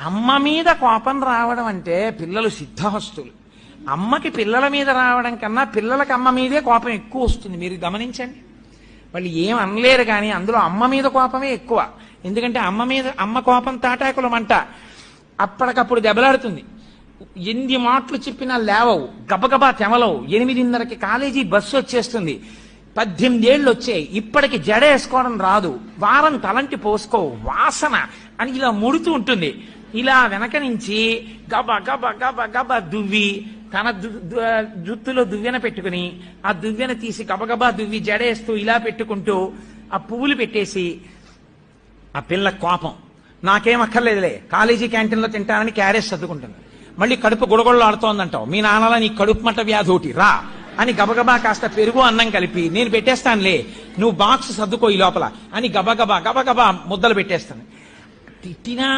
అమ్మ మీద కోపం రావడం అంటే పిల్లలు సిద్ధహస్తులు. అమ్మకి పిల్లల మీద రావడం కన్నా పిల్లలకి అమ్మ మీదే కోపం ఎక్కువ వస్తుంది. మీరు గమనించండి. వాళ్ళు ఏం అనలేరు కానీ అందులో అమ్మ మీద కోపమే ఎక్కువ. ఎందుకంటే అమ్మ కోపం తాటాకుల మంట. అప్పటికప్పుడు దెబ్బలాడుతుంది. ఎన్ని మాటలు చెప్పినా లేవవు, గబగబా తెమలవు. 8:30కి కాలేజీ బస్సు వచ్చేస్తుంది. 18 ఏళ్ళు వచ్చాయి, ఇప్పటికి జడ వేసుకోవడం రాదు, వారం తలంటి పోసుకో, వాసన అని ఇలా ముడుతూ ఉంటుంది. ఇలా వెనక నుంచి గబ గబ గబ గబ దువ్వి తన జుత్తులో దువ్వెన పెట్టుకుని ఆ దువ్వెన తీసి గబగబా దువ్వి జడేస్తూ ఇలా పెట్టుకుంటూ ఆ పువ్వులు పెట్టేసి ఆ పిల్ల కోపం నాకేం అక్కర్లేదులే, కాలేజీ క్యాంటీన్లో తింటానని క్యారేజ్ సర్దుకుంటుంది. మళ్ళీ కడుపు గుడగొడలు ఆడుతోందంటావు, మీ నాన్నలా నీ కడుపు మట్ట వ్యాధి ఒకటి రా అని గబగబా కాస్త పెరుగు అన్నం కలిపి నేను పెట్టేస్తానులే, నువ్వు బాక్స్ సర్దుకో ఈ లోపల అని గబగబా గబగబా ముద్దలు పెట్టేస్తాను. తిట్టినా